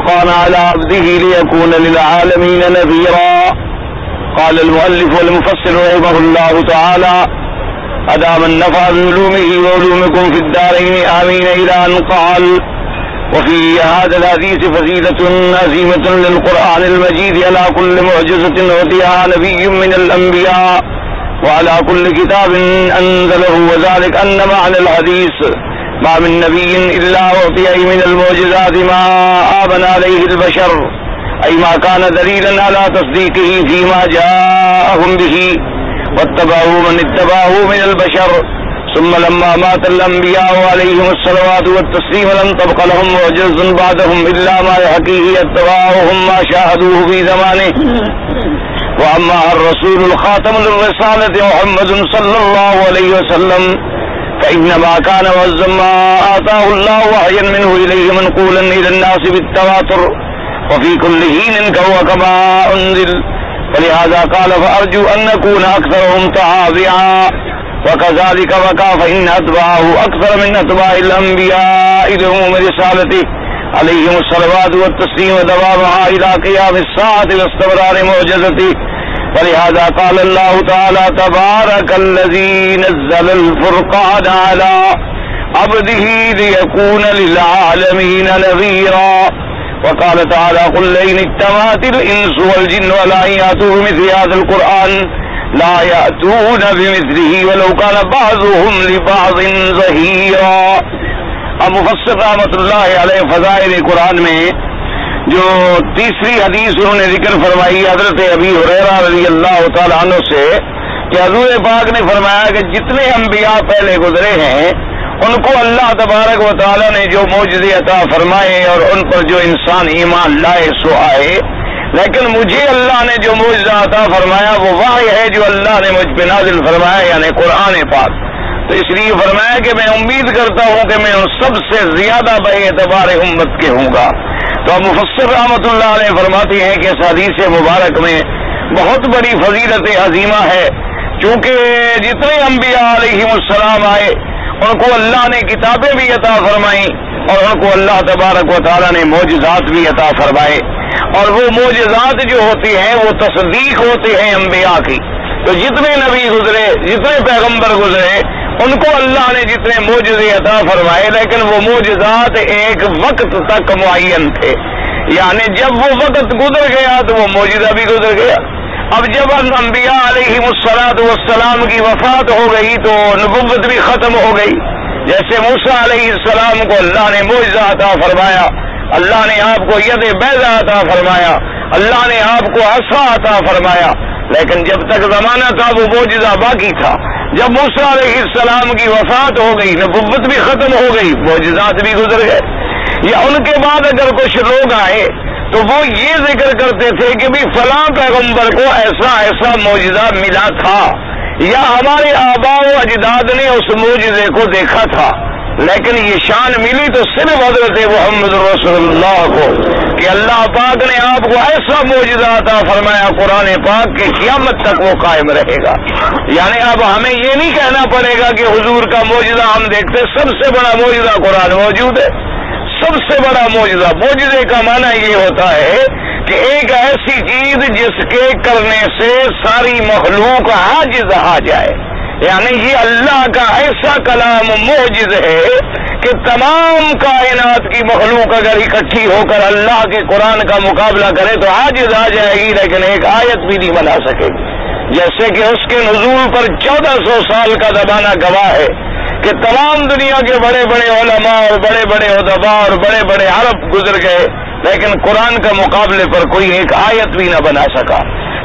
الفرقان على عبده ليكون للعالمين نذيرا. قال المؤلف والمفسر رحمه الله تعالى: أدام النفع بعلومه وعلومكم في الدارين آمين، إلى أن قال: وفي هذا الحديث فضيلة عظيمة للقرآن المجيد على كل معجزة أوتيها نبي من الأنبياء وعلى كل كتاب أنزله، وذلك أن معنى الحديث: ما من نبي إلا أعطي من المعجزات ما آمن عليه البشر، أي ما كان دليلا على تصديقه فيما جاءهم به واتبعوا من اتبعه من البشر. ثم لما مات الأنبياء عليهم الصلوات والتسليم لم تبق لهم معجزة بعدهم إلا ما يحكيه اتباعهم ما شاهدوه في زمانه. وأما الرسول الخاتم للرسالة محمد صلى الله عليه وسلم فإنما كان وزن ما آتاه الله وحيا منه إليه منقولا إلى الناس بالتواتر وفي كل حين كما أنزل، فلهذا قال: فأرجو أن نكون أكثرهم تابعا. وكذلك وكا فإن أتباعه أكثر من أتباع الأنبياء لعموم رسالته عليهم الصلوات والتسليم ودوامها إلى قيام الساعة واستمرار معجزته. ولهذا قال الله تعالى: تبارك الذي نزل الفرقان على عبده ليكون للعالمين نذيرا. وقال تعالى: قل لئن اجتمعت الإنس والجن ولا يأتوا بمثل هذا القرآن لا يأتون بمثله ولو كان بعضهم لبعض ظهيرا. اب مفسر رحمۃ اللہ علیہ فضائل قرآن میں جو تیسری حدیث انہوں نے ذکر فرمائی حضرت ابی ہریرہ رضی اللہ تعالیٰ عنہ سے کہ حضور پاک نے فرمایا کہ جتنے انبیاء پہلے گزرے ہیں ان کو اللہ تبارک و تعالیٰ نے جو معجزے عطا فرمائے اور ان پر جو انسان ایمان لائے سو آئے، لیکن مجھے اللہ نے جو معجزہ عطا فرمایا وہ وحی ہے جو اللہ نے مجھ پہ نازل فرمایا، یعنی قرآن پاک. تو اس لیے فرمایا کہ میں امید کرتا ہوں کہ میں ان سب سے زیادہ باعتبار امت کے ہوں گا. تو اب مفسر رحمۃ اللہ علیہ فرماتے ہیں کہ اس حدیث مبارک میں بہت بڑی فضیلت عظیمہ ہے، چونکہ جتنے انبیاء علیہم السلام آئے ان کو اللہ نے کتابیں بھی عطا فرمائیں اور ان کو اللہ تبارک و تعالیٰ نے معجزات بھی عطا فرمائے، اور وہ معجزات جو ہوتی ہیں وہ تصدیق ہوتی ہیں انبیاء کی. تو جتنے نبی گزرے، جتنے پیغمبر گزرے، ان کو اللہ نے جتنے معجزے عطا فرمائے، لیکن وہ معجزات ایک وقت تک معین تھے، یعنی جب وہ وقت گزر گیا تو وہ معجزہ بھی گزر گیا. اب جب انبیاء علیہم الصلاۃ والسلام کی وفات ہو گئی تو نبوت بھی ختم ہو گئی. جیسے موسیٰ علیہ السلام کو اللہ نے معجزہ عطا فرمایا، اللہ نے آپ کو ید بیضا عطا فرمایا، اللہ نے آپ کو عصا عطا فرمایا، لیکن جب تک زمانہ تھا وہ معجزہ باقی تھا. جب موسیٰ علیہ السلام کی وفات ہو گئی، نبوت بھی ختم ہو گئی، معجزات بھی گزر گئے. یا ان کے بعد اگر کچھ لوگ آئے تو وہ یہ ذکر کرتے تھے کہ بھی فلاں پیغمبر کو ایسا ایسا معجزہ ملا تھا، یا ہمارے آباء و اجداد نے اس معجزے کو دیکھا تھا، لیکن یہ شان ملی تو صرف حضرت محمد رسول اللہ کو کہ اللہ پاک نے آپ کو ایسا معجزہ عطا فرمایا قرآن پاک کہ قیامت تک وہ قائم رہے گا. یعنی اب ہمیں یہ نہیں کہنا پڑے گا کہ حضور کا معجزہ ہم دیکھتے، سب سے بڑا معجزہ قرآن موجود ہے. سب سے بڑا معجزہ، معجزے کا معنی یہ ہوتا ہے کہ ایک ایسی چیز جس کے کرنے سے ساری مخلوق عاجز آ جائے، یعنی یہ اللہ کا ایسا کلام معجز ہے کہ تمام کائنات کی مخلوق اگر اکٹھی ہو کر اللہ کے قرآن کا مقابلہ کرے تو عاجز آ جائے گی، لیکن ایک آیت بھی نہیں بنا سکے گی. جیسے کہ اس کے نزول پر 1400 سال کا زمانہ گواہ ہے کہ تمام دنیا کے بڑے بڑے علماء اور بڑے بڑے ادباء اور بڑے بڑے عرب گزر گئے، لیکن قرآن کا مقابلے پر کوئی ایک آیت بھی نہ بنا سکا،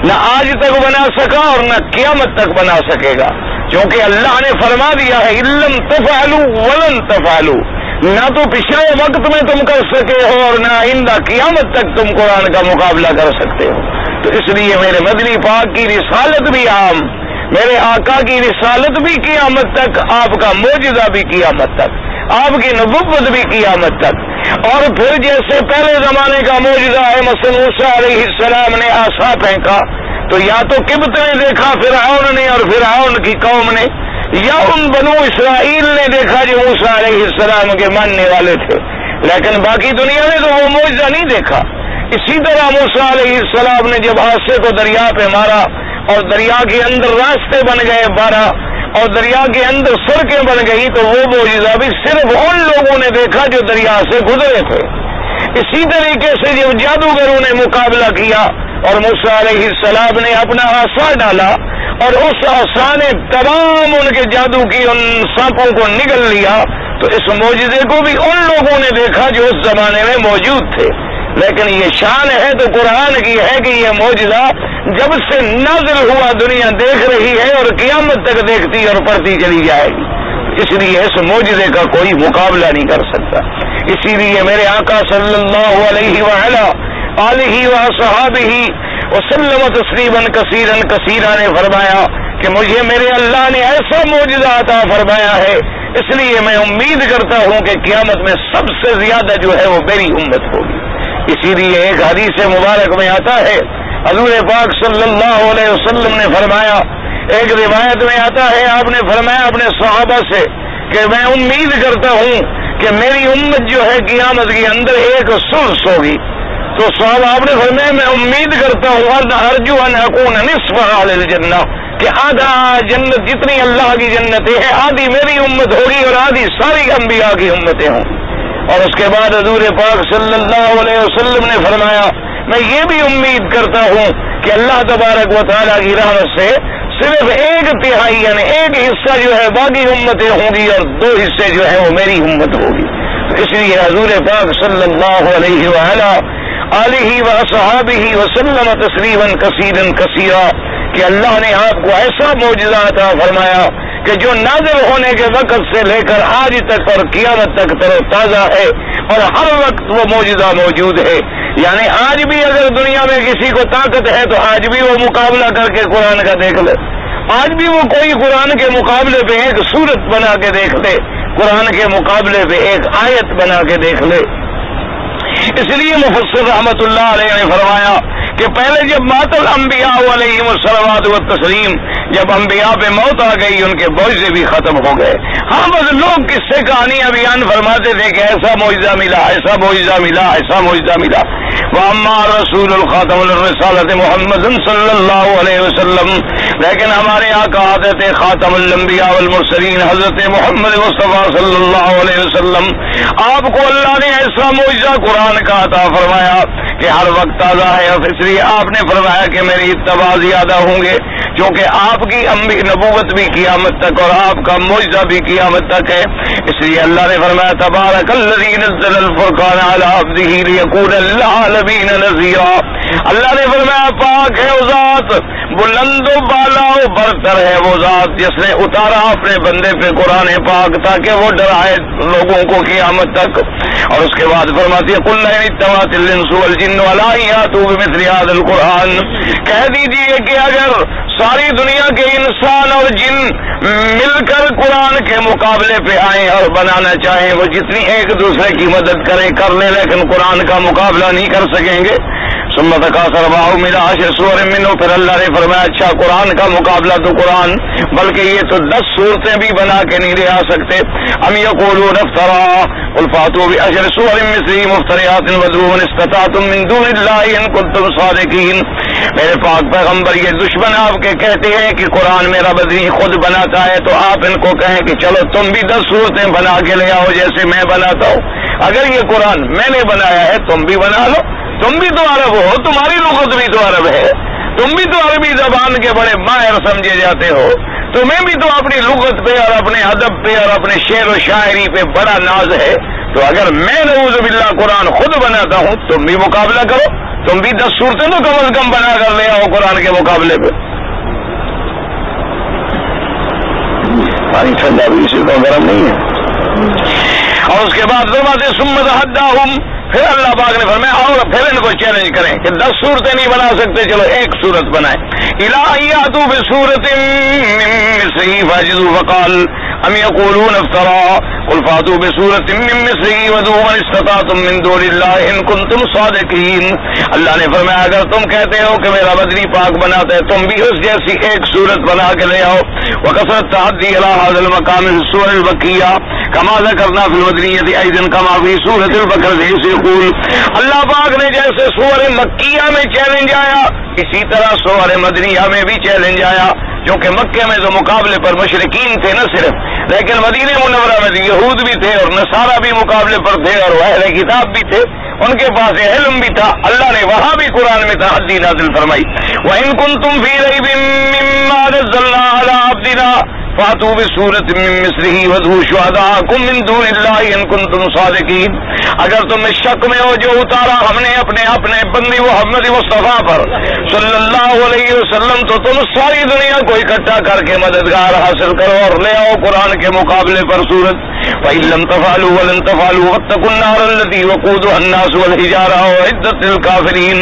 نہ آج تک بنا سکا اور نہ قیامت تک بنا سکے گا، کیونکہ اللہ نے فرما دیا ہے اِلَّمْ تَفْعَلُوا وَلَن تَفْعَلُوا، نہ تو پچھلے وقت میں تم کر سکے ہو اور نہ آئندہ قیامت تک تم قرآن کا مقابلہ کر سکتے ہو. تو اس لیے میرے مدنی پاک کی رسالت بھی عام، میرے آقا کی رسالت بھی قیامت تک، آپ کا معجزہ بھی قیامت تک، آپ کی نبوت بھی قیامت تک. اور پھر جیسے پہلے زمانے کا معجزہ ہے، مثلا موسیٰ علیہ السلام نے عصا پھینکا تو یا تو قبط نے دیکھا فرعون نے اور فرعون کی قوم نے، یا ان بنو اسرائیل نے دیکھا جو موسیٰ علیہ السلام کے ماننے والے تھے. لیکن باقی دنیا میں تو وہ معجزہ نہیں دیکھا۔ اسی طرح موسیٰ علیہ السلام نے جب عصا کو دریا پہ مارا اور دریا کے اندر راستے بن گئے 12 اور دریا کے اندر سڑکیں بن گئی، تو وہ معجزہ بھی صرف ان لوگوں نے دیکھا جو دریا سے گزرے تھے۔ اسی طریقے سے جب جادوگروں نے مقابلہ کیا اور موسیٰ علیہ السلام نے اپنا عصا ڈالا اور اس عصا نے تمام ان کے جادو کی ان سانپوں کو نگل لیا، تو اس معجزے کو بھی ان لوگوں نے دیکھا جو اس زمانے میں موجود تھے۔ لیکن یہ شان ہے تو قرآن کی ہے کہ یہ معجزہ جب سے نازل ہوا دنیا دیکھ رہی ہے اور قیامت تک دیکھتی اور پڑھتی چلی جائے گی، اس لیے اس معجزے کا کوئی مقابلہ نہیں کر سکتا۔ اسی لیے میرے آقا صلی اللہ علیہ وآلہ وصحابہ وسلم تسلیما کثیرا کثیرا نے فرمایا کہ مجھے میرے اللہ نے ایسا معجزہ عطا فرمایا ہے، اس لیے میں امید کرتا ہوں کہ قیامت میں سب سے زیادہ جو ہے وہ میری امت ہوگی۔ اسی لیے ایک حدیث مبارک میں آتا ہے، حضور پاک صلی اللہ علیہ وسلم نے فرمایا، ایک روایت میں آتا ہے آپ نے فرمایا اپنے صحابہ سے کہ میں امید کرتا ہوں کہ میری امت جو ہے قیامت کے اندر ایک ثلث ہوگی۔ تو صحابہ آپ نے فرمایا میں امید کرتا ہوں ارجو ان اکون نصف اہل الجنہ، کہ آدھا جنت جتنی اللہ کی جنتیں ہیں آدھی میری امت ہوگی اور آدھی ساری انبیاء کی امتیں ہوں۔ اور اس کے بعد حضور پاک صلی اللہ علیہ وسلم نے فرمایا میں یہ بھی امید کرتا ہوں کہ اللہ تبارک و تعالیٰ کی رحمت سے صرف 1/3 یعنی ایک حصہ جو ہے باقی امتیں ہوں گی اور 2 حصے جو ہے وہ میری امت ہوگی۔ اس لیے حضور پاک صلی اللہ علیہ وآلہ وصحابہ وسلم تسلیما کثیرا کثیرا کہ اللہ نے آپ کو ایسا معجزہ عطا فرمایا کہ جو نازل ہونے کے وقت سے لے کر آج تک اور قیامت تک تر و تازہ ہے اور ہر وقت وہ معجزہ موجود ہے۔ یعنی آج بھی اگر دنیا میں کسی کو طاقت ہے تو آج بھی وہ مقابلہ کر کے قرآن کا دیکھ لے، آج بھی وہ کوئی قرآن کے مقابلے پہ ایک سورت بنا کے دیکھ لے، قرآن کے مقابلے پہ ایک آیت بنا کے دیکھ لے۔ اس لیے مفسر رحمت اللہ علیہ نے فرمایا کہ پہلے جب مات الانبیاء علیہم الصلوات والتسلیم، جب انبیاء پہ موت آ گئی ان کے معجزے بھی ختم ہو گئے۔ ہاں بس لوگ قصے کہانیاں بیان فرماتے تھے کہ ایسا معجزہ ملا، ایسا معجزہ ملا، ایسا معجزہ ملا۔ وَأَمَّا رسول الخاتم الرسالۃ محمد صلی اللہ علیہ وسلم، لیکن ہمارے آقا حضرت خاتم الانبیاء والمرسلین حضرت محمد مصطفیٰ صلی اللہ علیہ وسلم، آپ کو اللہ نے ایسا معجزہ قرآن کا عطا فرمایا کہ ہر وقت تازہ ہے، اور اس لیے آپ نے فرمایا کہ میری اتباع زیادہ ہوں گے، کیونکہ آپ کی نبوت بھی قیامت تک اور آپ کا معجزہ بھی قیامت تک ہے۔ اس لیے اللہ نے فرمایا تبارک الذی نزل الفرقان علی عبدہ لیکون للعالمین نذیرا۔ اللہ نے فرمایا پاک ہے وہ ذات، بلند و بالا و برتر ہے وہ ذات جس نے اتارا اپنے بندے پہ قرآن پاک تاکہ وہ ڈرائے لوگوں کو قیامت تک۔ اور اس کے بعد فرماتی ہے قل ان اتبعت الانس والجن ولا یاتوا بمثل هذا القرآن، کہہ دیجیے کہ اگر ساری دنیا کے انسان اور جن مل کر قرآن کے مقابلے پہ آئیں اور بنانا چاہیں، وہ جتنی ایک دوسرے کی مدد کریں کر لیں، لیکن قرآن کا مقابلہ نہیں کر سکیں گے۔ ثم تکاثر معه من 10 سور منه، پھر اللہ نے فرمایا اچھا قرآن کا مقابلہ تو قرآن، بلکہ یہ تو 10 صورتیں بھی بنا کے نہیں لے آ سکتے۔ ام یقولون افترا قل فاتوا بعشر سور مثله مفتريات وادعوا من استطعتم من دون الله ان كنتم صادقين۔ میرے پاک پیغمبر یہ دشمن آپ کے کہتے ہیں کہ قرآن میرا بدنی خود بناتا ہے، تو آپ ان کو کہیں کہ چلو تم بھی 10 صورتیں بنا کے لے آؤ جیسے میں بناتا ہوں۔ اگر یہ قرآن میں نے بنایا ہے تم بھی بنا لو، تم بھی تو عرب ہو، تمہاری لغت بھی تو عرب ہے، تم بھی تو عربی زبان کے بڑے ماہر سمجھے جاتے ہو، تمہیں بھی تو اپنی لغت پہ اور اپنے ادب پہ اور اپنے شعر و شاعری پہ بڑا ناز ہے۔ تو اگر میں نعوذ باللہ قرآن خود بناتا ہوں تم بھی مقابلہ کرو، تم بھی 10 صورتیں تو کم از کم بنا کر لے آؤ قرآن کے مقابلے پہ۔ پانی ٹھنڈا بھی اسی کو گرم نہیں ہے۔ اور اس کے بعد ثم تحداہم، پھر اللہ پاک نے فرمایا اور پھر ان کو چیلنج کریں کہ 10 صورتیں نہیں بنا سکتے، چلو ایک صورت بنائیں۔ الی یاتوا بصورۃ من مثلہ فاجزوا فقال ام یقولون افترا قل فاتوا بصورۃ من مثلہ وادعوا من استطعتم من دون اللہ ان کنتم صادقین۔ اللہ نے فرمایا اگر تم کہتے ہو کہ میرا بدنی پاک بناتا ہے تم بھی اس جیسی ایک صورت بنا کے لے آؤ۔ وکثرت تعدی الی ھذا المقام السور البقیہ، کما ذکرنا فی المدنیۃ ایضا کما فی سورۃ البقرہ یقول، اللہ پاک نے جیسے سورہ مکیہ میں چیلنج آیا اسی طرح سورہ مدنیہ میں بھی چیلنج آیا، کیونکہ مکے میں تو مقابلے پر مشرکین تھے نہ صرف، لیکن مدینہ منورہ میں یہود بھی تھے اور نصارہ بھی مقابلے پر تھے اور اہل کتاب بھی تھے، ان کے پاس علم بھی تھا، اللہ نے وہاں بھی قرآن میں تحدی نازل فرمائی، وَإِن كُنتُمْ فِي رَيْبٍ مِّمَّا نَزَّلْنَا عَلَىٰ عَبْدِنَا فَأْتُوا بِسُورَةٍ مِّن مِّثْلِهِ وَادْعُوا شُهَدَاءَكُم مِّن دُونِ اللَّهِ إِن كُنتُمْ صَادِقِينَ، اگر تم شک میں ہو جو اتارا ہم نے اپنے بندی محمد مصطفیٰ پر صلی اللہ علیہ وسلم، تو تم ساری دنیا کو اکٹھا کر کے مددگار حاصل کرو اور لے آؤ قرآن کے مقابلے پر سورت، وَإِن لَّمْ تَفْعَلُوا وَلَن تَفْعَلُوا وَاتَّقُوا النَّارَ الَّتِي وَقُودُهَا النَّاسُ وَالْحِجَارَةُ أُعِدَّتْ لِلْكَافِرِينَ،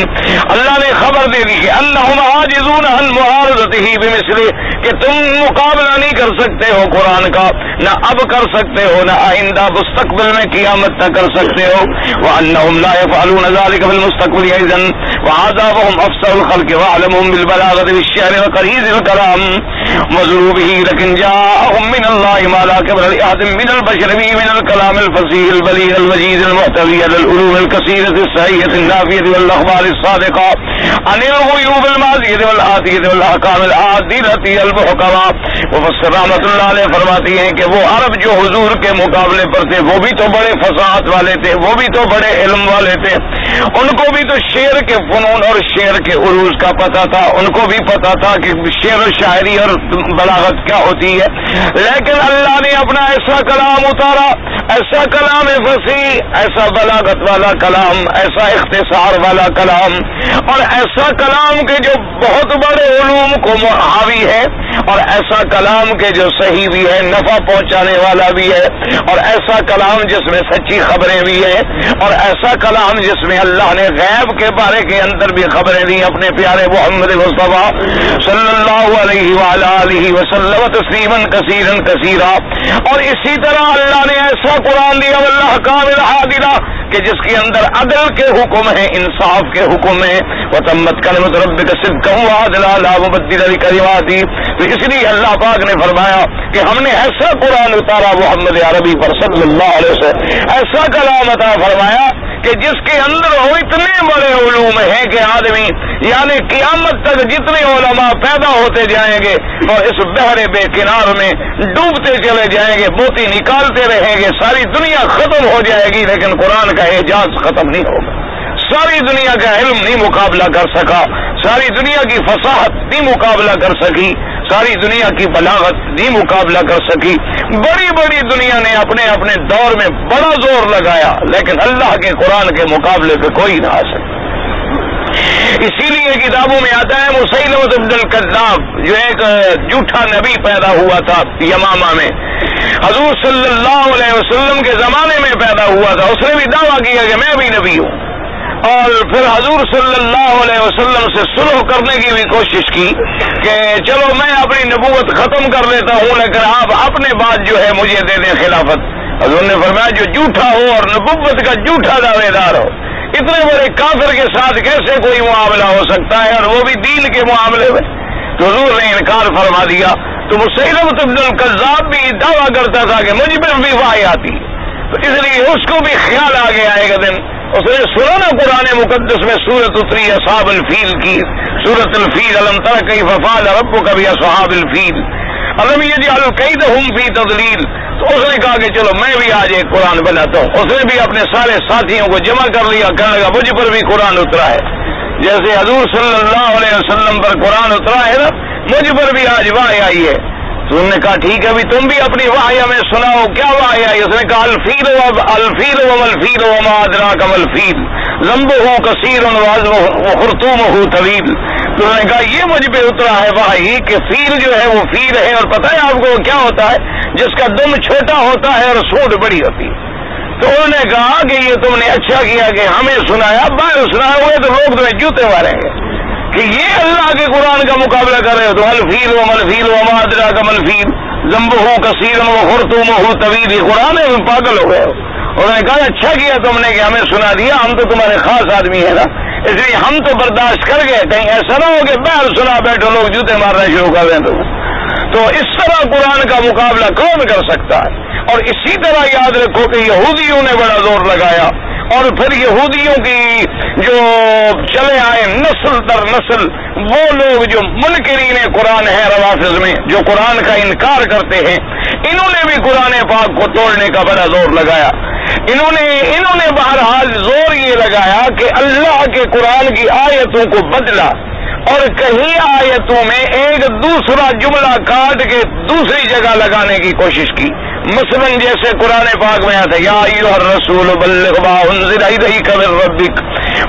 اللہ نے خبر دے دی کہ انہم عاجزون عن معارضته بمثله، کہ تم مقابلہ نہیں کر سکتے ہو قرآن کا، نہ اب کر سکتے ہو نہ آئندہ مستقبل میں قیامت تک کر سکتے ہو، وَأَنَّهُمْ لَا يَفْعَلُونَ ذَلِكَ فِي الْمُسْتَقْبَلِ أَيْضًا وَهَذَا وَهُمْ أَفْصَحُ الْخَلْقِ وَأَعْلَمُهُم بِالْبَلَاغَةِ وَالشِّعْرِ وَقَرِيزِ الْكَلَامِ وَضُرُوبِ بِهِ، لَكِن جَاءَهُم مِّنَ اللَّهِ مَا لَا كِبْرَ لِأَحَدٍ مِّنَ الْبَشَرِ بِهِ مِنَ الْكَلَامِ الْفَصِيحِ الْبَلِيغِ الْوَجِيزِ الْمُحْتَوِي عَلَى الْعُلُومِ الْكَثِيرَةِ الصَّحِيحَةِ النَّافِعَةِ وَالْأَخْبَارِ الصَّادِقَةِ عَنِ الْغُيُوبِ الْمَاضِيَةِ وَالْآتِيَةِ وَالْأَحْكَامِ الْعَادِلَةِ الْمُحْكَمَةِ۔ مفسر رحمۃ اللہ علیہ فرماتی ہیں کہ وہ عرب جو حضور کے مقابلے پر تھے وہ بھی تو بڑے فصاحت والے تھے، وہ بھی تو بڑے علم والے تھے، ان کو بھی تو شعر کے فنون اور شعر کے عروج کا پتہ تھا، ان کو بھی پتہ تھا کہ شعر و شاعری اور بلاغت کیا ہوتی ہے، لیکن اللہ نے اپنا ایسا کلام اتارا، ایسا کلام فصیح، ایسا بلاغت والا کلام، ایسا اختصار والا کلام، اور ایسا کلام کے جو بہت بڑے علوم کو حاوی ہے، اور ایسا کلام کے جو صحیح بھی ہے، نفع پہنچانے والا بھی ہے، اور ایسا کلام جس میں سچی خبریں بھی ہیں، اور ایسا کلام جس میں اللہ نے غیب کے بارے کے اندر بھی خبریں دی اپنے پیارے محمد مصطفیٰ صلی اللہ علیہ وعلیٰ آلہ وسلم تسلیما کثیرا کثیرا۔ اور اسی طرح اللہ نے ایسا قرآن دیا والاحکام العادلہ کہ جس کے اندر عدل کے حکم ہیں، انصاف کے حکم ہیں، وتمت کلمۃ ربک صدقا وعدلا لا مبدل لکلماتہ۔ تو اس لیے اللہ پاک نے فرمایا کہ ہم نے ایسا قرآن اتارا محمد عربی پر صلی اللہ علیہ وسلم، ایسا کلام عطا فرمایا کہ جس کے اندر وہ اتنے بڑے علوم ہیں کہ آدمی یعنی قیامت تک جتنے علماء پیدا ہوتے جائیں گے اور اس بحر بے کنار میں ڈوبتے چلے جائیں گے، موتی نکالتے رہیں گے، ساری دنیا ختم ہو جائے گی لیکن قرآن کا اعجاز ختم نہیں ہوگا، ساری دنیا کا علم نہیں مقابلہ کر سکا، ساری دنیا کی فصاحت نہیں مقابلہ کر سکی، ساری دنیا کی بلاغت نہیں مقابلہ کر سکی، بڑی بڑی دنیا نے اپنے اپنے دور میں بڑا زور لگایا لیکن اللہ کے قرآن کے مقابلے پہ کوئی نہ آ سکا۔ اسی لیے کتابوں میں آتا ہے مسیلمۃ بن الکذاب جو ایک جھوٹا نبی پیدا ہوا تھا یمامہ میں، حضور صلی اللہ علیہ وسلم کے زمانے میں پیدا ہوا تھا، اس نے بھی دعویٰ کیا کہ میں بھی نبی ہوں، اور پھر حضور صلی اللہ علیہ وسلم سے صلح کرنے کی بھی کوشش کی کہ چلو میں اپنی نبوت ختم کر لیتا ہوں لیکن آپ اپنے بعد جو ہے مجھے دے دیں خلافت۔ حضور نے فرمایا جو جھوٹا ہو اور نبوت کا جھوٹا دعوے دار ہو، اتنے بڑے کافر کے ساتھ کیسے کوئی معاملہ ہو سکتا ہے اور وہ بھی دین کے معاملے میں؟ تو حضور نے انکار فرما دیا۔ تو مسیلمۃ بن الکذاب بھی دعویٰ کرتا تھا کہ مجھ پر بھی وحی آتی، تو اس لیے اس کو بھی خیال آ گیا ایک دن، اس نے سنا نا قرآن مقدس میں سورۃ اتری اصحاب الفیل کی، سورۃ الفیل الم تر کیف فعل ربک باصحاب الفیل الم یجعل کیدہم فی تضلیل۔ تو اس نے کہا کہ چلو میں بھی آج ایک قرآن بناتا ہوں، اس نے بھی اپنے سارے ساتھیوں کو جمع کر لیا، کہنے لگا مجھ پر بھی قرآن اترا ہے، جیسے حضور صلی اللہ علیہ وسلم پر قرآن اترا ہے نا، مجھ پر بھی آج وحی آئی ہے۔ تو انہوں نے کہا ٹھیک ہے تم بھی اپنی وحی ہمیں سناؤ، کیا وحی آئی؟ اس نے کہا الفیل وملفیل وما ادراک ملفیل ذنبہ کثیر وخرطومہ طویل۔ تو انہوں نے کہا یہ مجھ پہ اترا ہے وحی کہ فیل جو ہے وہ فیل ہے، اور پتہ ہے آپ کو کیا ہوتا ہے؟ جس کا دم چھوٹا ہوتا ہے اور سونڈ بڑی ہوتی ہے۔ تو انہوں نے کہا کہ یہ تم نے اچھا کیا کہ ہمیں سنایا، باہر سنایا ہوئے تو لوگ تمہیں جوتے ماریں گے کہ یہ اللہ کے قرآن کا مقابلہ کر رہے ہو۔ تو الفیل وملفیل وما ادراک ملفیل ذنبہ کثیر وخرطومہ طویل، یہ قرآن ہے، پاگل ہو گئے ہو۔ انہوں نے کہا اچھا کیا تم نے کہ ہمیں سنا دیا، ہم تو تمہارے خاص آدمی ہیں نا، اس لیے ہم تو برداشت کر گئے، کہیں ایسا نہ ہو کہ باہر سنا بیٹھو لوگ جوتے مارنا شروع کر دیں تو اس طرح قرآن کا مقابلہ کون کر سکتا ہے؟ اور اسی طرح یاد رکھو کہ یہودیوں نے بڑا زور لگایا، اور پھر یہودیوں کی جو چلے آئے نسل در نسل وہ لوگ جو منکرین قرآن ہیں روافض میں، جو قرآن کا انکار کرتے ہیں، انہوں نے بھی قرآن پاک کو توڑنے کا بڑا زور لگایا۔ انہوں نے بہرحال زور یہ لگایا کہ اللہ کے قرآن کی آیتوں کو بدلا، اور کہیں آیتوں میں ایک دوسرا جملہ کاٹ کے دوسری جگہ لگانے کی کوشش کی۔ مثلا جیسے قرآن پاک میں آتا ہے یا ایھا الرسول بلغ ما انزل الیک من ربک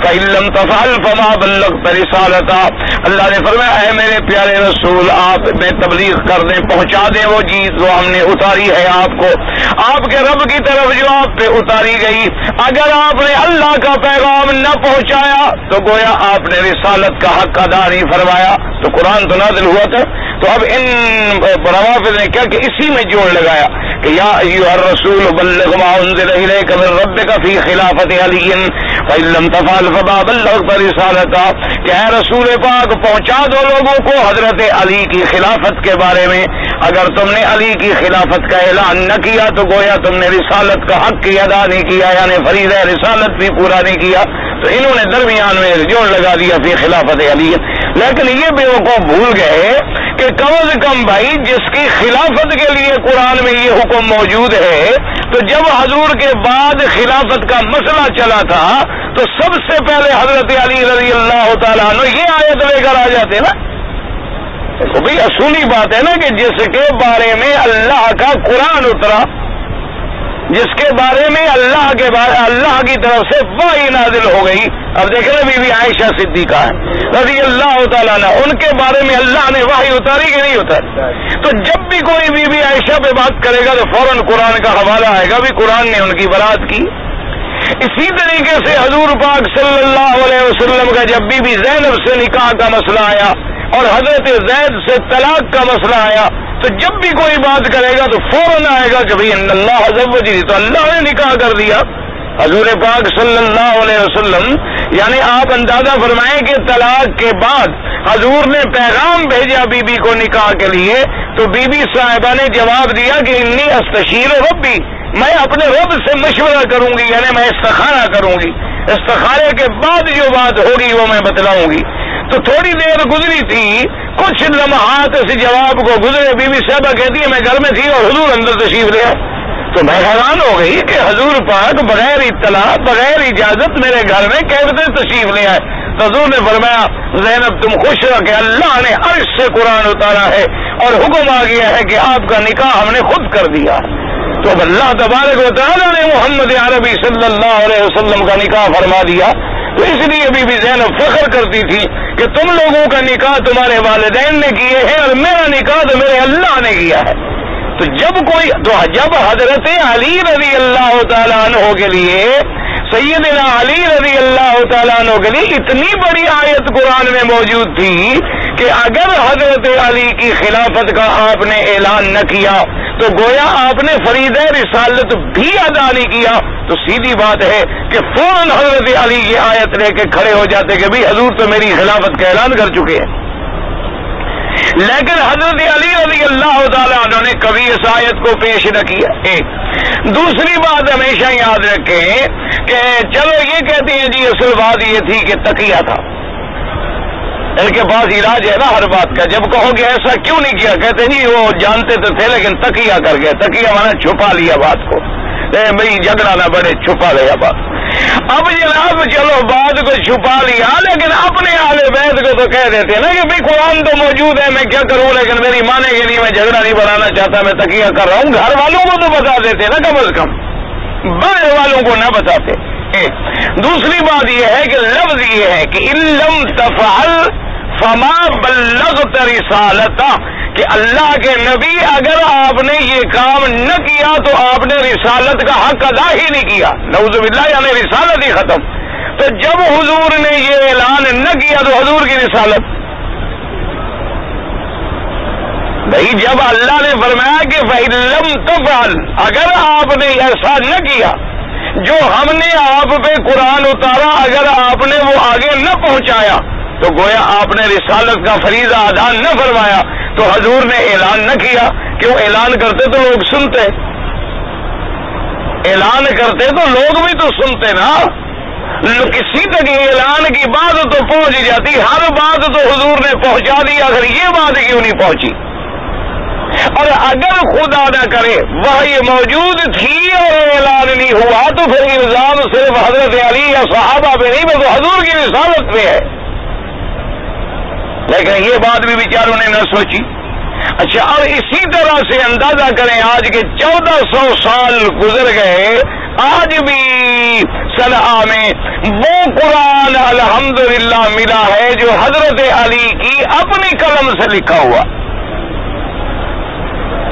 فإن لم تفعل فما بلغت رسالتہ۔ اللہ نے فرمایا اے میرے پیارے رسول، آپ میں تبلیغ کر دیں، پہنچا دیں وہ چیز جو ہم نے اتاری ہے آپ کو، آپ کے رب کی طرف جو آپ پہ اتاری گئی۔ اگر آپ نے اللہ کا پیغام نہ پہنچایا تو گویا آپ نے رسالت کا حق ادا نہیں فرمایا۔ تو قرآن تو نازل ہوا تھا، تو اب ان روافض نے کیا کہ اسی میں جوڑ لگایا کہ یا ایھا الرسول بلغ ما انزل الیک من ربک فی خلافت علی فإن لم تفعل فما بلغت رسالتہ، کہ اے رسول پاک پہنچا دو لوگوں کو حضرت علی کی خلافت کے بارے میں، اگر تم نے علی کی خلافت کا اعلان نہ کیا تو گویا تم نے رسالت کا حق کی ادا نہیں کیا، یعنی فریضہ رسالت بھی پورا نہیں کیا۔ تو انہوں نے درمیان میں جوڑ لگا دیا فی خلافت علی، لیکن یہ بیوقوف بھول گئے کہ کم از کم بھائی جس کی خلافت کے لیے قرآن میں یہ حکم موجود ہے، تو جب حضور کے بعد خلافت کا مسئلہ چلا تھا تو سب سے پہلے حضرت علی رضی اللہ تعالیٰ عنہ یہ آیت لے کر آ جاتے نا۔ تو بھائی اصولی بات ہے نا کہ جس کے بارے میں اللہ کا قرآن اترا، جس کے بارے میں اللہ کی طرف سے وحی نازل ہو گئی۔ اب دیکھیں نا بی بی عائشہ صدیقہ رضی اللہ تعالیٰ عنہ، ان کے بارے میں اللہ نے وحی اتاری کہ نہیں اتاری؟ تو جب بھی کوئی بی بی عائشہ پہ بات کرے گا تو فوراً قرآن کا حوالہ آئے گا، بھی قرآن نے ان کی برات کی۔ اسی طریقے سے حضور پاک صلی اللہ علیہ وسلم کا جب بی بی زینب سے نکاح کا مسئلہ آیا اور حضرت زید سے طلاق کا مسئلہ آیا، تو جب بھی کوئی بات کرے گا تو فوراً آئے گا کہ بھئی ان اللہ زوجنی، تو اللہ نے نکاح کر دیا۔ حضور پاک صلی اللہ علیہ وسلم، یعنی آپ اندازہ فرمائیں کہ طلاق کے بعد حضور نے پیغام بھیجا بی بی کو نکاح کے لیے، تو بی بی صاحبہ نے جواب دیا کہ انی استشیر ربی، میں اپنے رب سے مشورہ کروں گی، یعنی میں استخارہ کروں گی، استخارے کے بعد جو بات ہوگی وہ میں بتلاؤں گی۔ تو تھوڑی دیر گزری تھی، کچھ لمحات اس جواب کو گزرے، بی بی صاحبہ کہتی ہے میں گھر میں تھی اور حضور اندر تشریف لے آئے۔ تو میں حیران ہو گئی کہ حضور پاک بغیر اطلاع بغیر اجازت میرے گھر میں کیسے تشریف لے آئے؟ تو حضور نے فرمایا زینب تم خوش رہو کہ اللہ نے عرش سے قرآن اتارا ہے اور حکم آ گیا ہے کہ آپ کا نکاح ہم نے خود کر دیا۔ تو اب اللہ تبارک و تعالیٰ نے محمد عربی صلی اللہ علیہ وسلم کا نکاح فرما دیا، تو اس لیے بی بی زینب فخر کرتی تھی کہ تم لوگوں کا نکاح تمہارے والدین نے کیے ہیں اور میرا نکاح تو میرے اللہ نے کیا ہے۔ تو جب حضرت علی رضی اللہ تعالیٰ عنہ کے لیے، سیدنا علی رضی اللہ تعالیٰ عنہ کے لیے اتنی بڑی آیت قرآن میں موجود تھی کہ اگر حضرت علی کی خلافت کا آپ نے اعلان نہ کیا تو گویا آپ نے فریضہ رسالت بھی ادا نہیں کیا، تو سیدھی بات ہے کہ فوراً حضرت علی کی آیت لے کے کھڑے ہو جاتے کہ بھی حضور تو میری خلافت کا اعلان کر چکے ہیں۔ لیکن حضرت علی رضی اللہ تعالیٰ عنہ نے کبھی اس آیت کو پیش نہ کیا۔ ایک دوسری بات ہمیشہ یاد رکھیں کہ چلو یہ کہتے ہیں جی اصل بات یہ تھی کہ تقیہ تھا، ان کے پاس علاج ہے نا ہر بات کا۔ جب کہو کہ ایسا کیوں نہیں کیا، کہتے جی وہ جانتے تو تھے لیکن تقیہ کر گئے، تقیہ مانا چھپا لیا بات کو، بھئی جھگڑا نہ بڑھے، چھپا لیا بات۔ اب جناب چلو بات کو چھپا لیا لیکن اپنے اہل بیت کو تو کہہ دیتے نا کہ بھئی قرآن تو موجود ہے، میں کیا کروں، لیکن میری مانے کے لیے میں جھگڑا نہیں بڑھانا چاہتا، میں تقیہ کر رہا ہوں۔ گھر والوں کو تو بتا دیتے نا کم از کم، بڑے والوں کو نہ بتاتے۔ دوسری بات یہ ہے کہ لفظ یہ ہے کہ ان لم تفعل فما بلغت رسالتہ، کہ اللہ کے نبی اگر آپ نے یہ کام نہ کیا تو آپ نے رسالت کا حق ادا ہی نہیں کیا، نعوذ باللہ، یعنی رسالت ہی ختم۔ تو جب حضور نے یہ اعلان نہ کیا تو حضور کی رسالت، بھائی جب اللہ نے فرمایا کہ فَإِن لَّمْ تَفْعَلْ، اگر آپ نے ایسا نہ کیا، جو ہم نے آپ پہ قرآن اتارا اگر آپ نے وہ آگے نہ پہنچایا تو گویا آپ نے رسالت کا فریضہ ادا نہ فرمایا۔ تو حضور نے اعلان نہ کیا، کیوں اعلان کرتے تو لوگ سنتے، اعلان کرتے تو لوگ بھی تو سنتے نا، کسی تک اعلان کی بات تو پہنچ جاتی، ہر بات تو حضور نے پہنچا دی، اگر یہ بات کیوں نہیں پہنچی؟ اور اگر خدا نہ کرے وحی موجود تھی اور اعلان نہیں ہوا تو پھر الزام صرف حضرت علی یا صحابہ پہ نہیں بلکہ حضور کی رسالت پہ ہے، لیکن یہ بات بھی بیچاروں نے نہ سوچی۔ اچھا، اور اسی طرح سے اندازہ کریں آج کے 1400 سال گزر گئے، آج بھی صنعا میں وہ قرآن الحمدللہ ملا ہے جو حضرت علی کی اپنی قلم سے لکھا ہوا،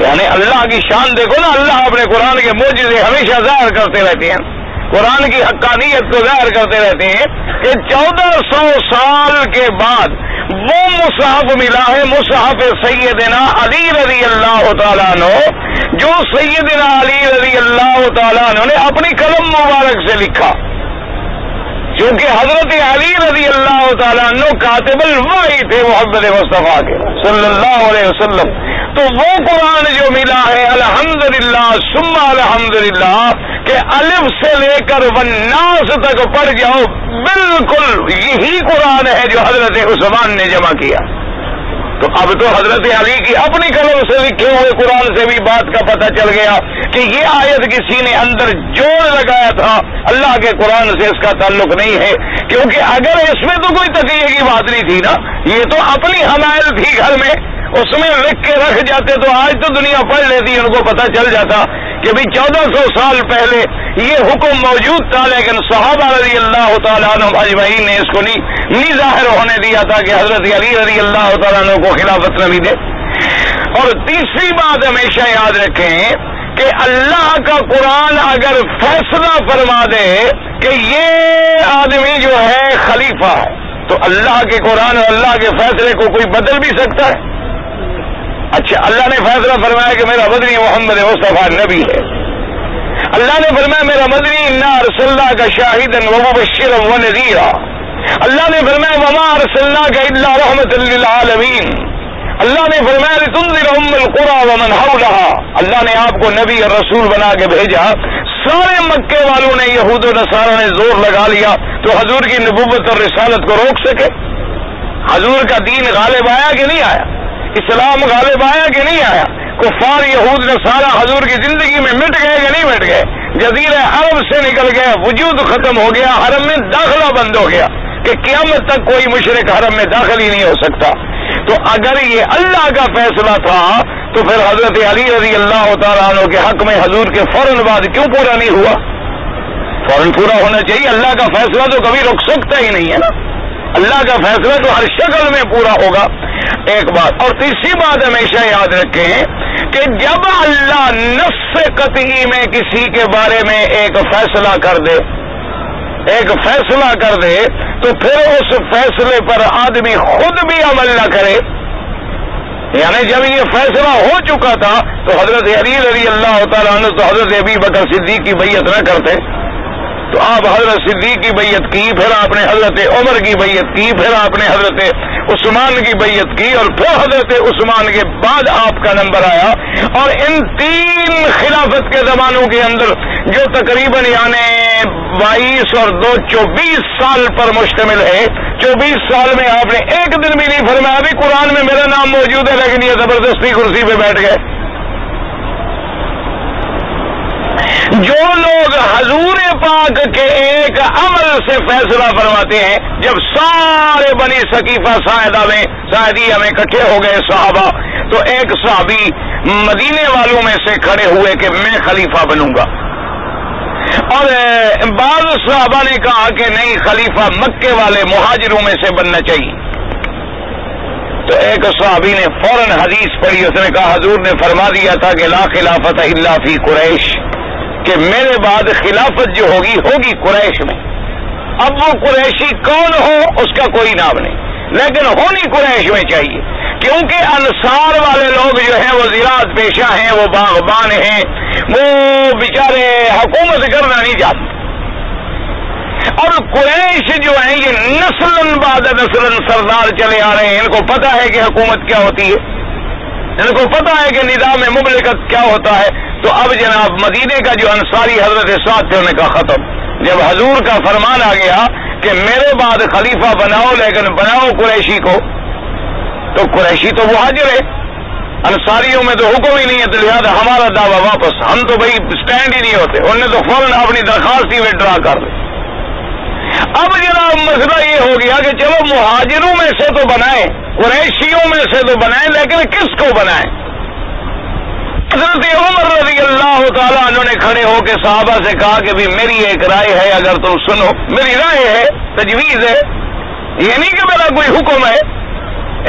یعنی اللہ کی شان دیکھو نا، اللہ اپنے قرآن کے معجزے ہمیشہ ظاہر کرتے رہتے ہیں، قرآن کی حقانیت کو ظاہر کرتے رہتے ہیں کہ 1400 سال کے بعد وہ مصحف ملا ہے، مصحف سیدنا علی رضی اللہ تعالیٰ عنہ، جو سیدنا علی رضی اللہ تعالیٰ عنہ نے اپنی قلم مبارک سے لکھا، کیونکہ حضرت علی رضی اللہ تعالیٰ عنہ کاتب الوحی تھے محمد مصطفیٰ کے صلی اللہ علیہ وسلم۔ تو وہ قرآن جو ملا ہے الحمدللہ ثم الحمدللہ کہ الف سے لے کر والناس تک پڑھ جاؤ، بالکل یہی قرآن ہے جو حضرت عثمان نے جمع کیا۔ تو اب تو حضرت علی کی اپنی قلم سے لکھے ہوئے قرآن سے بھی بات کا پتہ چل گیا کہ یہ آیت کسی نے اندر جوڑ لگایا تھا، اللہ کے قرآن سے اس کا تعلق نہیں ہے، کیونکہ اگر اس میں تو کوئی تقیہ کی بات نہیں تھی نا، یہ تو اپنی حمایل تھی گھر میں، اس میں لکھ کے رکھ جاتے تو آج تو دنیا پڑھ لیتی، ان کو پتہ چل جاتا کہ بھی 1400 سال پہلے یہ حکم موجود تھا، لیکن صحابہ رضی اللہ تعالیٰ عنہ اجمعین نے اس کو نہیں ظاہر ہونے دیا تھا کہ حضرت علی رضی اللہ تعالیٰ عنہ کو خلافت نہ بھی دے۔ اور تیسری بات ہمیشہ یاد رکھیں کہ اللہ کا قرآن اگر فیصلہ فرما دے کہ یہ آدمی جو ہے خلیفہ ہے تو اللہ کے قرآن اور اللہ کے فیصلے کو کوئی بدل بھی سکتا ہے؟ اچھا، اللہ نے فیصلہ فرمایا کہ میرا مدنی محمد مصطفیٰ نبی ہے، اللہ نے فرمایا میرا مدنی انا ارسلناک شاہدا ومبشرا ونذیرا، اللہ نے فرمایا وما ارسلناک الا رحمۃ للعالمین، اللہ نے فرمایا لتنذر ام القری ومن حولها، اللہ نے آپ کو نبی اور رسول بنا کے بھیجا۔ سارے مکے والوں نے، یہود و نصارہ نے زور لگا لیا تو حضور کی نبوت اور رسالت کو روک سکے؟ حضور کا دین غالب آیا کہ نہیں آیا؟ اسلام غالب آیا کہ نہیں آیا؟ کفار یہود نصارہ حضور کی زندگی میں مٹ گئے کہ نہیں مٹ گئے؟ جزیرہ عرب سے نکل گیا، وجود ختم ہو گیا، حرم میں داخلہ بند ہو گیا کہ قیامت تک کوئی مشرک حرم میں داخل ہی نہیں ہو سکتا۔ تو اگر یہ اللہ کا فیصلہ تھا تو پھر حضرت علی رضی اللہ تعالیٰ عنہ کے حق میں حضور کے فوراً بعد کیوں پورا نہیں ہوا؟ فوراً پورا ہونا چاہیے، اللہ کا فیصلہ تو کبھی رک سکتا ہی نہیں ہے نا، اللہ کا فیصلہ تو ہر شکل میں پورا ہوگا۔ ایک بات، اور تیسری بات ہمیشہ یاد رکھیں کہ جب اللہ نص قطعی میں کسی کے بارے میں ایک فیصلہ کر دے تو پھر اس فیصلے پر آدمی خود بھی عمل نہ کرے، یعنی جب یہ فیصلہ ہو چکا تھا تو حضرت علی رضی اللہ تعالیٰ عنہ تو حضرت ابی بکر صدیق کی بیعت نہ کرتے، تو آپ حضرت صدیق کی بیعت کی، پھر آپ نے حضرت عمر کی بیعت کی، پھر آپ نے حضرت عثمان کی بیعت کی، اور پھر حضرت عثمان کے بعد آپ کا نمبر آیا، اور ان تین خلافت کے زمانوں کے اندر جو تقریباً یعنی 22 اور 2 24 سال پر مشتمل ہے، 24 سال میں آپ نے ایک دن بھی نہیں فرمایا ابھی قرآن میں میرا نام موجود ہے لیکن یہ زبردستی کرسی پہ بیٹھ گئے۔ جو لوگ حضور پاک کے ایک عمل سے فیصلہ فرماتے ہیں، جب سارے بنی ثقیفہ ساعدیہ میں اکٹھے ہو گئے صحابہ، تو ایک صحابی مدینے والوں میں سے کھڑے ہوئے کہ میں خلیفہ بنوں گا، اور بعض صحابہ نے کہا کہ نہیں، خلیفہ مکے والے مہاجروں میں سے بننا چاہیے۔ تو ایک صحابی نے فوراً حدیث پڑھی، اس نے کہا حضور نے فرما دیا تھا کہ لا خلافت الا فی قریش، کہ میرے بعد خلافت جو ہوگی قریش میں۔ اب وہ قریشی کون ہو اس کا کوئی نام نہیں، لیکن ہونی قریش میں چاہیے، کیونکہ انصار والے لوگ جو ہیں وہ زراعت پیشہ ہیں، وہ باغبان ہیں، وہ بیچارے حکومت کرنا نہیں چاہتے، اور قریش جو ہیں یہ نسل بعد نسل سردار چلے آ رہے ہیں، ان کو پتہ ہے کہ حکومت کیا ہوتی ہے، ان کو پتا ہے کہ نظام مملکت کیا ہوتا ہے، تو اب جناب مدینے کا جو انصاری حضرت سعد تھے انہوں نے کہا ختم. جب حضور کا فرمان آ گیا کہ میرے بعد خلیفہ بناؤ لیکن بناؤ قریشی کو، تو قریشی تو مہاجر ہے، انصاریوں میں تو حکم ہی نہیں ہے، تو لہٰذا ہمارا دعویٰ واپس، ہم تو بھائی اسٹینڈ ہی نہیں ہوتے. انہوں نے تو فوراً اپنی درخواست ہی وڈرا کر دی. اب جناب مسئلہ یہ ہو گیا کہ چلو مہاجروں میں سے تو بنائیں، قریشیوں میں سے تو بنائیں، لیکن کس کو بنائیں؟ حضرت عمر رضی اللہ تعالیٰ عنہ نے کھڑے ہو کے صحابہ سے کہا کہ بھی میری ایک رائے ہے، اگر تم سنو، میری رائے ہے، تجویز ہے، یہ نہیں کہ میرا کوئی حکم ہے،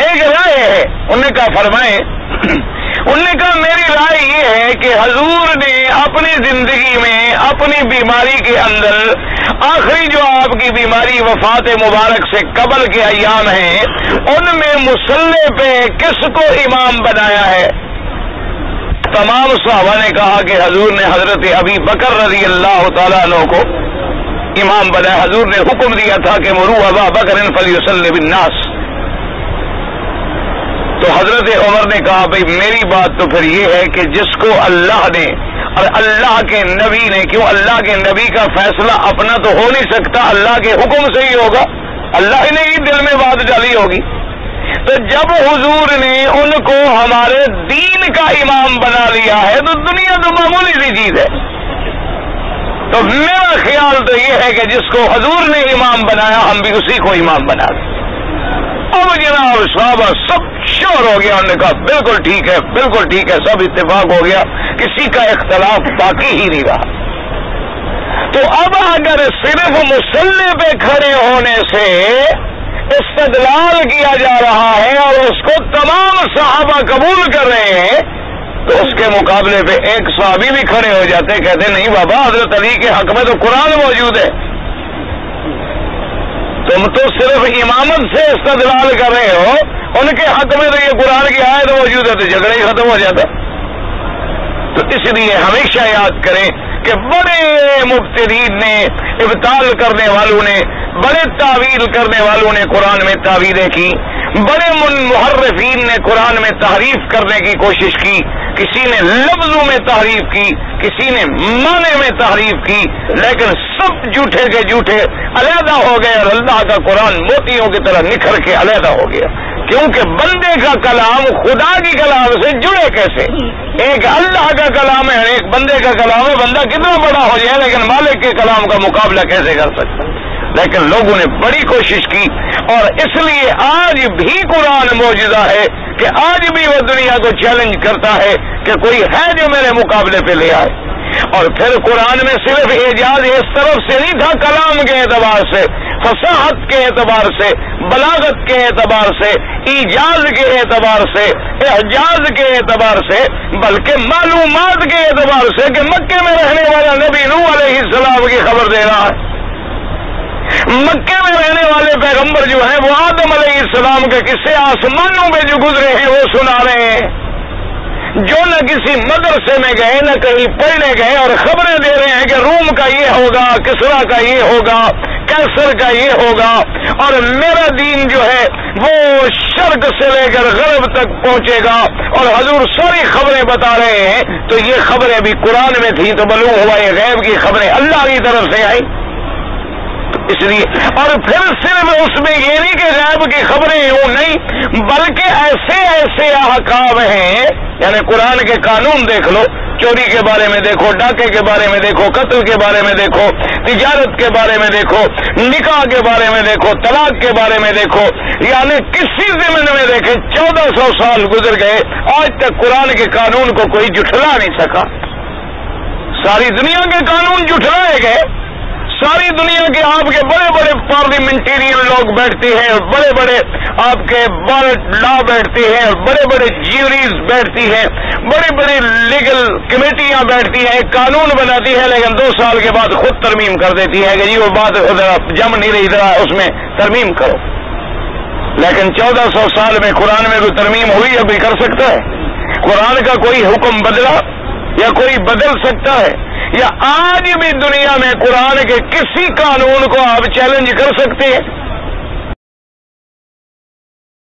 ایک رائے ہے. انہوں نے کہا فرمائیں. انہوں نے کہا میری رائے یہ ہے کہ حضور نے اپنی زندگی میں اپنی بیماری کے اندر آخری جو آپ کی بیماری وفات مبارک سے قبل کے ایام ہیں ان میں مصلی پہ کس کو امام بنایا ہے؟ تمام صحابہ نے کہا کہ حضور نے حضرت ابی بکر رضی اللہ تعالیٰ عنہ کو امام بنایا. حضور نے حکم دیا تھا کہ مروا ابا بکر فلیصلی بالناس. تو حضرت عمر نے کہا بھئی میری بات تو پھر یہ ہے کہ جس کو اللہ نے اور اللہ کے نبی نے، کیوں اللہ کے نبی کا فیصلہ اپنا تو ہو نہیں سکتا، اللہ کے حکم سے ہی ہوگا، اللہ ہی نے ہی دل میں بات ڈالی ہوگی. تو جب حضور نے ان کو ہمارے دین کا امام بنا لیا ہے تو دنیا تو معمولی سی چیز ہے. تو میرا خیال تو یہ ہے کہ جس کو حضور نے امام بنایا ہم بھی اسی کو امام بنا دیں. اب جناب صحابہ سب شور ہو گیا، انہوں نے کہا بالکل ٹھیک ہے، بالکل ٹھیک ہے، سب اتفاق ہو گیا، کسی کا اختلاف باقی ہی نہیں رہا. تو اب اگر صرف مصلی پہ کھڑے ہونے سے استدلال کیا جا رہا ہے اور اس کو تمام صحابہ قبول کر رہے ہیں تو اس کے مقابلے پہ ایک صحابی بھی کھڑے ہو جاتے، کہتے نہیں بابا حضرت علی کے حق میں تو قرآن موجود ہے، تم تو صرف امامت سے استدلال کر رہے ہو، ان کے حق میں تو یہ قرآن کی آیت موجود ہے، تو جھگڑا ہی ختم ہو جاتا. تو اس لیے ہمیشہ یاد کریں کہ بڑے مبتدئین نے، ابطال کرنے والوں نے، بڑے تعویل کرنے والوں نے قرآن میں تعویلیں کی، بڑے محرفین نے قرآن میں تحریف کرنے کی کوشش کی، کسی نے لفظوں میں تحریف کی، کسی نے معنی میں تحریف کی، لیکن سب جھوٹے کے جھوٹے علیحدہ ہو گئے اور اللہ کا قرآن موتیوں کی طرح نکھر کے علیحدہ ہو گیا. کیونکہ بندے کا کلام خدا کی کلام سے جڑے کیسے؟ ایک اللہ کا کلام ہے، ایک بندے کا کلام ہے، بندہ کتنا بڑا ہو جائے لیکن مالک کے کلام کا مقابلہ کیسے کر سکتا؟ لیکن لوگوں نے بڑی کوشش کی، اور اس لیے آج بھی قرآن معجزہ ہے کہ آج بھی وہ دنیا کو چیلنج کرتا ہے کہ کوئی ہے جو میرے مقابلے پہ لے آئے. اور پھر قرآن میں صرف اعجاز اس طرف سے نہیں تھا، کلام کے اعتبار سے، فصاحت کے اعتبار سے، بلاغت کے اعتبار سے، ایجاز کے اعتبار سے، اعجاز کے اعتبار سے، بلکہ معلومات کے اعتبار سے کہ مکے میں رہنے والا نبی نوح علیہ السلام کی خبر دے رہا ہے، مکے میں رہنے والے پیغمبر جو ہیں وہ آدم علیہ السلام کے قصے آسمانوں پہ جو گزرے ہیں وہ سنا رہے ہیں، جو نہ کسی مدرسے میں گئے نہ کہیں پڑھنے گئے اور خبریں دے رہے ہیں کہ روم کا یہ ہوگا، کسرا کا یہ ہوگا، کیسر کا یہ ہوگا، اور میرا دین جو ہے وہ شرق سے لے کر غرب تک پہنچے گا، اور حضور ساری خبریں بتا رہے ہیں. تو یہ خبریں بھی قرآن میں تھیں تو معلوم ہوا یہ غیب کی خبریں اللہ کی طرف سے آئی. اس لیے اور پھر صرف اس میں یہ نہیں کہ غیب کی خبریں یوں نہیں، بلکہ ایسے ایسے احکام ہیں، یعنی قرآن کے قانون دیکھ لو، چوری کے بارے میں دیکھو، ڈاکے کے بارے میں دیکھو، قتل کے بارے میں دیکھو، تجارت کے بارے میں دیکھو، نکاح کے بارے میں دیکھو، طلاق کے بارے میں دیکھو، یعنی کسی ضمن میں دیکھیں 1400 سال گزر گئے، آج تک قرآن کے قانون کو کوئی جھٹلا نہیں سکا. ساری دنیا کے قانون جھٹلائے گئے، ساری دنیا کے آپ کے بڑے بڑے پارلیمنٹیرین لوگ بیٹھتے ہیں، اور بڑے بڑے آپ کے لا بیٹھتے ہیں، اور بڑے بڑے جیوریز بیٹھتی ہیں، بڑی بڑی لیگل کمیٹیاں بیٹھتی ہیں، ایک قانون بناتی ہے، لیکن 2 سال کے بعد خود ترمیم کر دیتی ہے کہ جی وہ بات جم نہیں رہی، ذرا اس میں ترمیم کرو. لیکن 1400 سال میں قرآن میں کوئی ترمیم ہوئی ابھی کر سکتا ہے؟ قرآن کا کوئی حکم بدلا یا کوئی بدل سکتا ہے؟ یا آج بھی دنیا میں قرآن کے کسی قانون کو آپ چیلنج کر سکتے ہیں؟